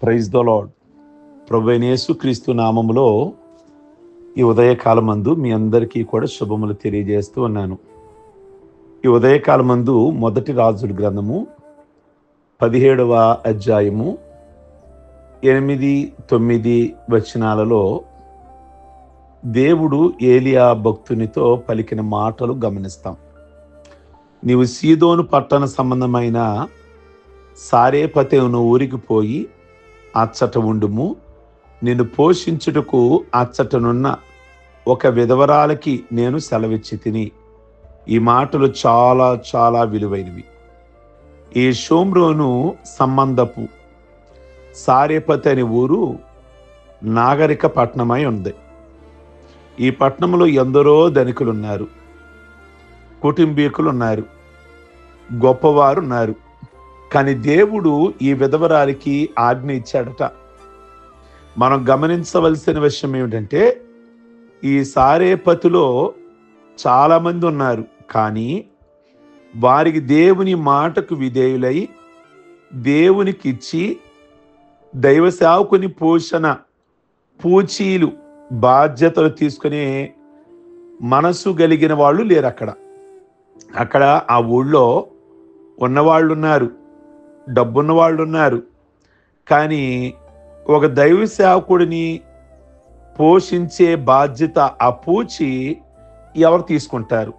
Praise the lord. ప్రభువైన యేసుక్రీస్తు నామములో ఈ ఉదయకాలమందు మీ అందరికీ కూడా శుభములు తెలియజేస్తూ ఉన్నాను. ఈ ఉదయకాలమందు మొదటి రాజుల గ్రంథము 17వ అధ్యాయము 8-9 వచనాలలో దేవుడు ఏలియా భక్తునితో పలికిన మాటలు గమనిస్తాం. నీవు సీదోను పట్టణ సంబంధమైన సారేపతేను ఊరికి పోయి అచ్చట ఉండుము. నిన్ను పోషించుటకు అచ్చటనున్న ఒక విధవరాలకి నేను సెలవిచ్చి తిని. ఈ మాటలు చాలా చాలా విలువైనవి. ఈ షోమ్రోను సంబంధపు సారేపతి అనే ఊరు నాగరిక పట్టణమై ఉంది. ఈ పట్టణంలో ఎందరో ధనికులు ఉన్నారు, కుటుంబీకులు ఉన్నారు, గొప్పవారు ఉన్నారు. కానీ దేవుడు ఈ విధవరాలికి ఆజ్ఞ ఇచ్చాడట. మనం గమనించవలసిన విషయం ఏమిటంటే, ఈ సారేపతిలో చాలామంది ఉన్నారు, కానీ వారికి దేవుని మాటకు విధేయులై దేవునికి ఇచ్చి దైవ సేవకుని పోషణ పూచీలు బాధ్యతలు తీసుకునే మనసు కలిగిన వాళ్ళు లేరు. అక్కడ ఆ ఊళ్ళో ఉన్నవాళ్ళు ఉన్నారు, డబ్బున్న వాళ్ళు ఉన్నారు, కానీ ఒక దైవ సేవకుడిని పోషించే బాధ్యత ఆ పూచి ఎవరు తీసుకుంటారు?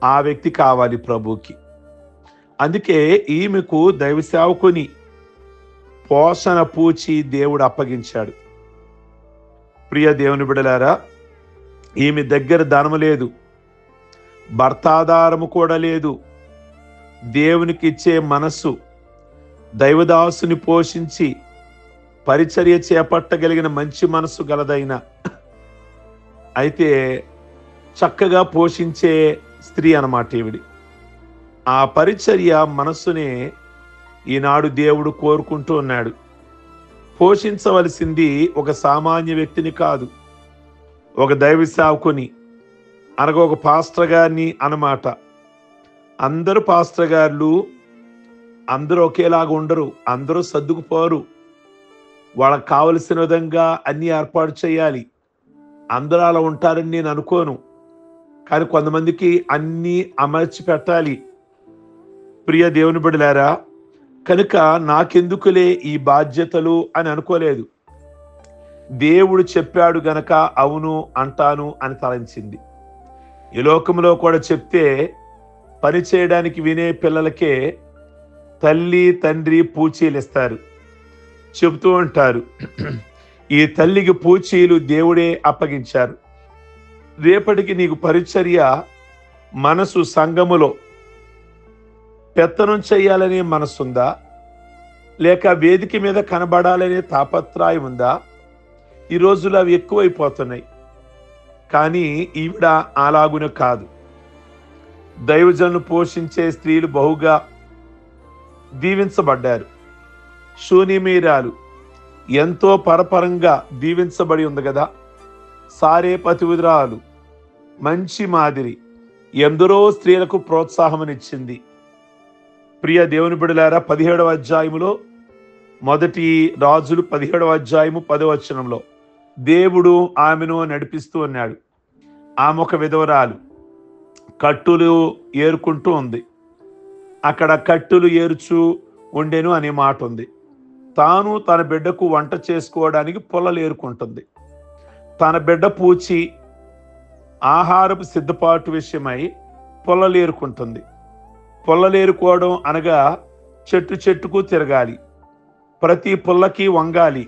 ఆ వ్యక్తి కావాలి ప్రభుకి. అందుకే ఈమెకు దైవ సేవకుని పోషణ పూచి దేవుడు అప్పగించాడు. ప్రియ దేవుని బిడ్డలారా, ఈమె దగ్గర ధనము లేదు, భర్తాధారము కూడా లేదు. దేవునికి ఇచ్చే మనస్సు, దైవదాసుని పోషించి పరిచర్య చేపట్టగలిగిన మంచి మనస్సు గలదైన, అయితే చక్కగా పోషించే స్త్రీ అన్నమాట ఈవిడి. ఆ పరిచర్య మనస్సునే ఈనాడు దేవుడు కోరుకుంటూ ఉన్నాడు. పోషించవలసింది ఒక సామాన్య వ్యక్తిని కాదు, ఒక దైవ సేవకుని, అనగా ఒక పాస్టర్ గారిని అన్నమాట. అందరూ పాస్టర్ గారులు అందరూ ఒకేలాగా ఉండరు, అందరూ సర్దుకుపోరు. వాళ్ళకి కావలసిన విధంగా అన్ని ఏర్పాటు చేయాలి. అందరూ అలా ఉంటారని నేను అనుకోను, కానీ కొంతమందికి అన్నీ అమర్చి పెట్టాలి. ప్రియ దేవుని బిడ్డలారా, కనుక నాకెందుకులే ఈ బాధ్యతలు అని అనుకోలేదు. దేవుడు చెప్పాడు గనక అవును అంటాను అని తలంచింది. ఈ లోకంలో కూడా చెప్తే పని చేయడానికి వినే పిల్లలకే తల్లి తండ్రి పూచీలు ఇస్తారు, చెబుతూ ఉంటారు. ఈ తల్లికి పూచీలు దేవుడే అప్పగించారు. రేపటికి నీకు పరిచర్య మనసు సంఘములో పెత్తనం చేయాలనే మనసుందా, లేక వేదిక మీద కనబడాలనే తాపత్రయం ఉందా? ఈ రోజులు అవి ఎక్కువైపోతున్నాయి. కానీ ఈవిడ అలాగున కాదు. దైవజనులు పోషించే స్త్రీలు బహుగా దీవించబడ్డారు. శూన్యమీరాలు ఎంతో పరపరంగా దీవించబడి ఉంది కదా. సారేపతి ఉదరాలు మంచి మాదిరి, ఎందరో స్త్రీలకు ప్రోత్సాహమనిచ్చింది. ప్రియ దేవుని బిడ్డలారా, 17వ అధ్యాయములో మొదటి రాజులు 17వ అధ్యాయము 10వ వచనంలో దేవుడు ఆమెను నడిపిస్తూ ఉన్నాడు. ఆమె ఒక విధవరాలు, కట్టులు ఏరుకుంటూ ఉంది. అక్కడ కట్టులు ఏరుచు ఉండెను అనే మాట ఉంది. తాను తన బిడ్డకు వంట చేసుకోవడానికి పొలలు ఏరుకుంటుంది. తన బిడ్డ పూచి ఆహారపు సిద్ధపాటు విషయమై పొలలు ఏరుకుంటుంది. పొలలు ఏరుకోవడం అనగా చెట్టు చెట్టుకు తిరగాలి, ప్రతి పుల్లకి వంగాలి,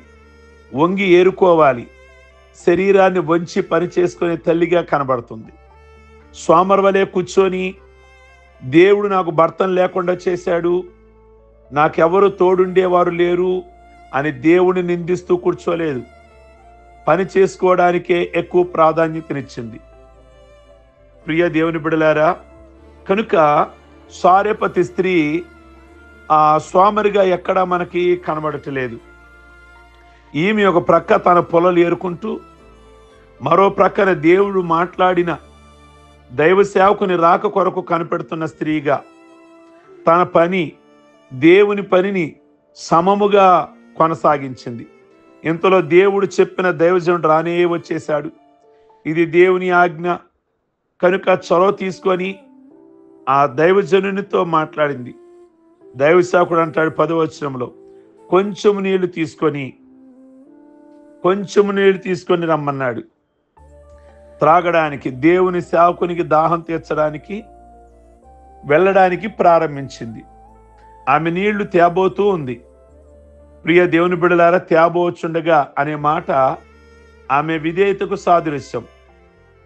వంగి ఏరుకోవాలి. శరీరాన్ని వంచి పని చేసుకునే తల్లిగా కనబడుతుంది. సోమరవలే కూర్చొని దేవుడు నాకు భర్తను లేకుండా చేశాడు, నాకెవరు తోడుండేవారు లేరు అని దేవుడిని నిందిస్తూ కూర్చోలేదు. పని చేసుకోవడానికే ఎక్కువ ప్రాధాన్యతనిచ్చింది. ప్రియ దేవుని బిడ్డలారా, కనుక సారేపతి స్త్రీ ఆ సోమరిగా ఎక్కడా మనకి కనబడటలేదు. ఈమె ఒక ప్రక్క తన పొలలు ఏరుకుంటూ, మరో ప్రక్కన దేవుడు మాట్లాడిన దైవ సేవకుని రాక కొరకు కనిపెడుతున్న స్త్రీగా తన పని, దేవుని పనిని సమముగా కొనసాగించింది. ఇంతలో దేవుడు చెప్పిన దైవజనుడు రానే వచ్చేశాడు. ఇది దేవుని ఆజ్ఞ కనుక చొరవ తీసుకొని ఆ దైవజనునితో మాట్లాడింది. దైవ సేవకుడు అంటాడు 10వ వచనంలో, కొంచెం నీళ్లు తీసుకొని రమ్మన్నాడు. త్రాగడానికి, దేవుని సేవకునికి దాహం తీర్చడానికి వెళ్ళడానికి ప్రారంభించింది. ఆమె నీళ్లు తేబోతూ ఉంది. ప్రియ దేవుని బిడ్డలారా, తేబోచుండగా అనే మాట ఆమె విధేయతకు సాదృశ్యం.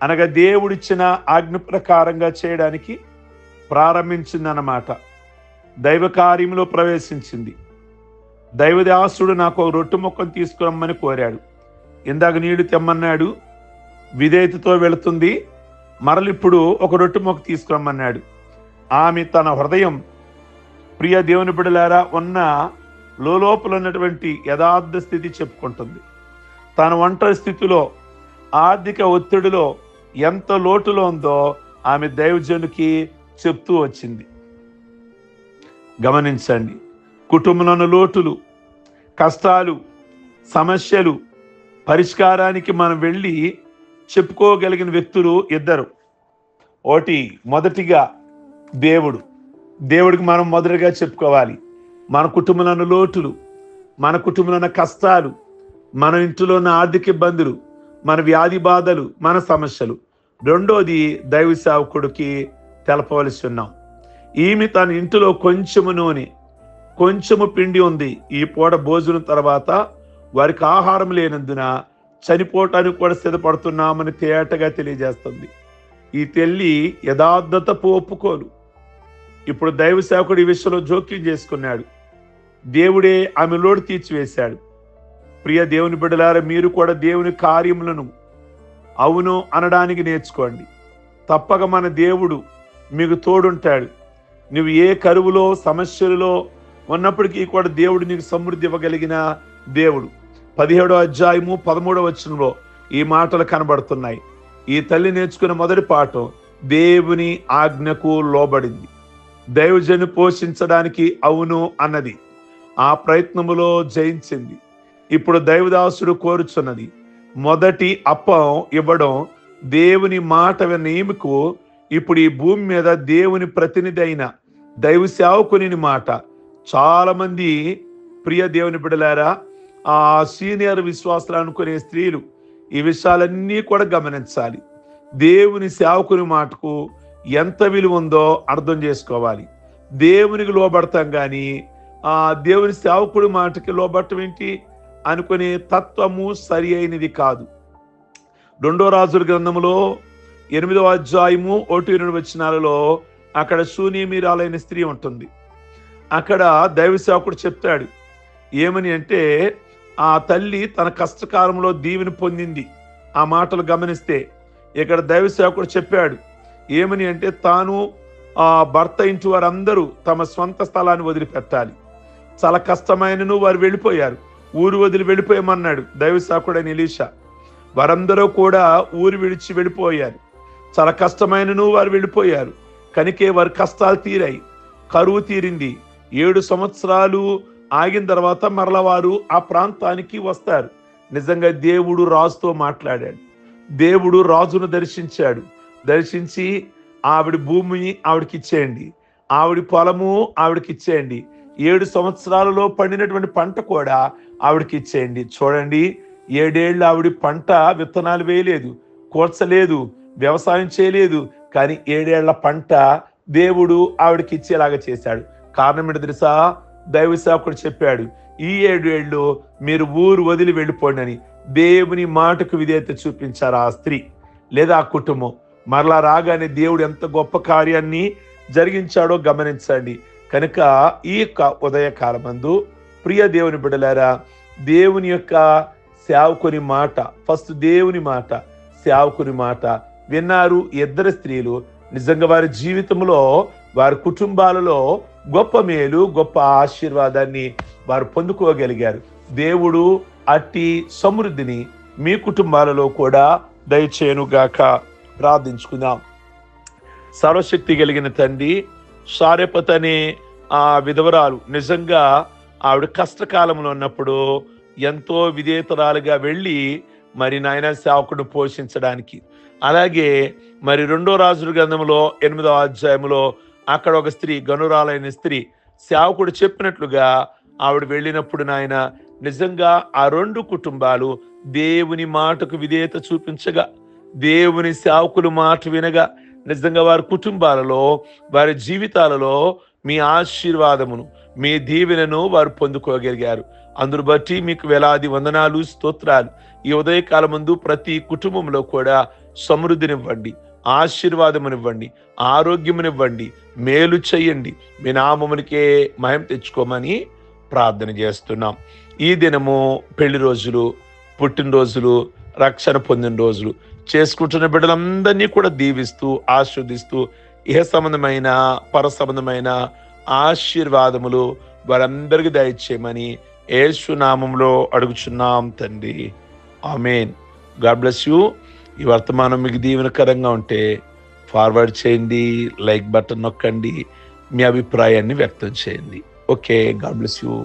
అనగా దేవుడిచ్చిన ఆజ్ఞ ప్రకారంగా చేయడానికి ప్రారంభించింది అన్నమాట. దైవ కార్యంలో ప్రవేశించింది. దైవదాసుడు నాకు ఒక రొట్టె ముక్కను తీసుకురమ్మని కోరాడు. ఇందాక నీళ్లు తెమ్మన్నాడు, విధేయతతో వెళుతుంది. మరలిప్పుడు ఒక రొట్టె ముక్క తీసుకురమ్మన్నాడు. ఆమె తన హృదయం, ప్రియ దేవుని బిడ్డలారా, ఉన్న లోపల ఉన్నటువంటి యథార్థ స్థితి చెప్పుకుంటుంది. తన ఒంటరి స్థితిలో, ఆర్థిక ఒత్తిడిలో ఎంత లోటులో ఉందో ఆమె దైవజనునికి చెప్తూ వచ్చింది. గమనించండి, కుటుంబంలోని లోటులు, కష్టాలు, సమస్యలు పరిష్కారానికి మనం వెళ్ళి చెప్పుకోగలిగిన వ్యక్తులు ఇద్దరు. మొదటిగా దేవుడికి మనం మొదటిగా చెప్పుకోవాలి. మన కుటుంబంలోని లోటులు, మన కుటుంబంలో ఉన్న కష్టాలు, మన ఇంటిలో ఉన్న ఆర్థిక ఇబ్బందులు, మన వ్యాధి బాధలు, మన సమస్యలు. రెండోది దైవ సేవకుడికి తెలపవలసి ఉన్నాం. ఈమె తన ఇంటిలో కొంచెము నూనె, కొంచెము పిండి ఉంది. ఈ పూట భోజనం తర్వాత వారికి ఆహారం లేనందున చనిపోవటానికి కూడా సిద్ధపడుతున్నామని తేటగా తెలియజేస్తుంది. ఈ తల్లి యథార్థతకు ఒప్పుకోలు. ఇప్పుడు దైవ సేవకుడు ఈ విషయంలో జోక్యం చేసుకున్నాడు. దేవుడే ఆమె లోటు తీర్చివేశాడు. ప్రియ దేవుని బిడ్డలారా, మీరు కూడా దేవుని కార్యములను అవును అనడానికి నేర్చుకోండి. తప్పక మన దేవుడు మీకు తోడుంటాడు. నువ్వు ఏ కరువులో, సమస్యలలో ఉన్నప్పటికీ కూడా దేవుడు నీకు సమృద్ధి ఇవ్వగలిగిన దేవుడు. 17వ అధ్యాయము 13వ వచనంలో ఈ మాటలు కనబడుతున్నాయి. ఈ తల్లి నేర్చుకున్న మొదటి పాఠం, దేవుని ఆజ్ఞకు లోబడింది. దైవజను పోషించడానికి అవును అన్నది. ఆ ప్రయత్నములో జయించింది. ఇప్పుడు దైవదాసుడు కోరుచున్నది, మొదటి అప్పం ఇవ్వడం. దేవుని మాట విన్న ఈమెకు ఇప్పుడు ఈ భూమి మీద దేవుని ప్రతినిధి అయిన దైవ సేవకుని మాట. చాలా మంది ప్రియ దేవుని బిడ్డలారా, ఆ సీనియర్ విశ్వాసాలు అనుకునే స్త్రీలు ఈ విషయాలన్నీ కూడా గమనించాలి. దేవుని సేవకుని మాటకు ఎంత విలువ ఉందో అర్థం చేసుకోవాలి. దేవునికి లోబడతాం కానీ ఆ దేవుని సేవకుడి మాటకి లోబడటం ఏంటి అనుకునే తత్వము సరి అయినది కాదు. 2వ రాజుల గ్రంథములో 8వ అధ్యాయము 1-2 వచనాలలో అక్కడ శూన్యమీరాలైన స్త్రీ ఉంటుంది. అక్కడ దైవ సేవకుడు చెప్తాడు ఏమని అంటే, ఆ తల్లి తన కష్టకాలంలో దీవెని పొందింది. ఆ మాటలు గమనిస్తే ఇక్కడ దైవ సేవకుడు చెప్పాడు ఏమని అంటే, తాను ఆ భర్త ఇంటి వారందరూ తమ స్వంత స్థలాన్ని వదిలిపెట్టాలి. చాలా కష్టమైనను వారు వెళ్ళిపోయారు. ఊరు వదిలి వెళ్ళిపోయామన్నాడు దైవ సేవకుడైన ఎలీషా. వారందరూ కూడా ఊరు విడిచి వెళ్ళిపోయారు. చాలా కష్టమైనను వారు వెళ్ళిపోయారు. కనుకే వారి కష్టాలు తీరాయి, కరువు తీరింది. 7 సంవత్సరాలు ఆగిన తర్వాత మరల వారు ఆ ప్రాంతానికి వస్తారు. నిజంగా దేవుడు రాజుతో మాట్లాడాడు. దేవుడు రాజును దర్శించాడు. దర్శించి ఆవిడ భూమిని ఆవిడకి ఇచ్చేయండి, ఆవిడ పొలము ఆవిడకి ఇచ్చేయండి, 7 సంవత్సరాలలో పండినటువంటి పంట కూడా ఆవిడకి ఇచ్చేయండి. చూడండి, 7 ఏళ్ళు ఆవిడ పంట విత్తనాలు వేయలేదు, కూర్చలేదు, వ్యవసాయం చేయలేదు. కానీ 7 ఏళ్ల పంట దేవుడు ఆవిడకి ఇచ్చేలాగా చేశాడు. కారణం ఏంటి తెలుసా? దైవ సేవకుడు చెప్పాడు, ఈ 7 ఏళ్ళు మీరు ఊరు వదిలి వెళ్ళిపోండి అని. దేవుని మాటకు విధేయత చూపించారు ఆ స్త్రీ లేదా ఆ కుటుంబం. మరలా రాగానే దేవుడు ఎంత గొప్ప కార్యాన్ని జరిగించాడో గమనించండి. కనుక ఈ యొక్క ఉదయకాలమందు ప్రియ దేవుని బిడ్డలారా, దేవుని యొక్క సేవకుని మాట, ఫస్ట్ దేవుని మాట, సేవకుని మాట విన్నారు 2 స్త్రీలు. నిజంగా వారి జీవితంలో, వారి కుటుంబాలలో గొప్ప మేలు, గొప్ప ఆశీర్వాదాన్ని వారు పొందుకోగలిగారు. దేవుడు అట్టి సమృద్ధిని మీ కుటుంబాలలో కూడా దయచేయునుగాక. ప్రార్థించుకుందాం. సర్వశక్తి కలిగిన తండ్రి, సారెపత్ అనే ఆ విధవరాలు నిజంగా ఆవిడ కష్టకాలంలో ఉన్నప్పుడు ఎంతో విధేయతరాలుగా వెళ్ళి మరి నాయన సేవకుడు పోషించడానికి. అలాగే మరి 2 రాజుల గ్రంథంలో 8వ అధ్యాయంలో అక్కడ ఒక స్త్రీ, గనురాలైన స్త్రీ, సేవకుడు చెప్పినట్లుగా ఆవిడ వెళ్ళినప్పుడు నాయన నిజంగా ఆ 2 కుటుంబాలు దేవుని మాటకు విధేయత చూపించగా, దేవుని సేవకులు మాట వినగా, నిజంగా వారి కుటుంబాలలో, వారి జీవితాలలో మీ ఆశీర్వాదమును, మీ దీవెనను వారు పొందుకోగలిగారు. అందును బట్టి మీకు వేలాది వందనాలు, స్తోత్రాలు. ఈ ఉదయకాలం ముందు ప్రతి కుటుంబంలో కూడా సమృద్ధినివ్వండి, ఆశీర్వాదమునివ్వండి, ఆరోగ్యమునివ్వండి, మేలు చెయ్యండి. మీ నామమునికే మహిమ తెచ్చుకోమని ప్రార్థన చేస్తున్నాం. ఈ దినము పెళ్లి రోజులు, పుట్టినరోజులు, రక్షణ పొందిన రోజులు చేసుకుంటున్న బిడ్డలందరినీ కూడా దీవిస్తూ ఆశీర్వదిస్తూ ఇహ సంబంధమైన పర సంబంధమైన ఆశీర్వాదములు వారందరికీ దయచేయమని యేసు నామములో అడుగుచున్నాం తండ్రి. ఆమేన్. God bless you. ఈ వర్తమానం మీకు దీవెనకరంగా ఉంటే ఫార్వర్డ్ చేయండి, లైక్ బటన్ నొక్కండి, మీ అభిప్రాయాన్ని వ్యక్తం చేయండి. Okay, God bless you.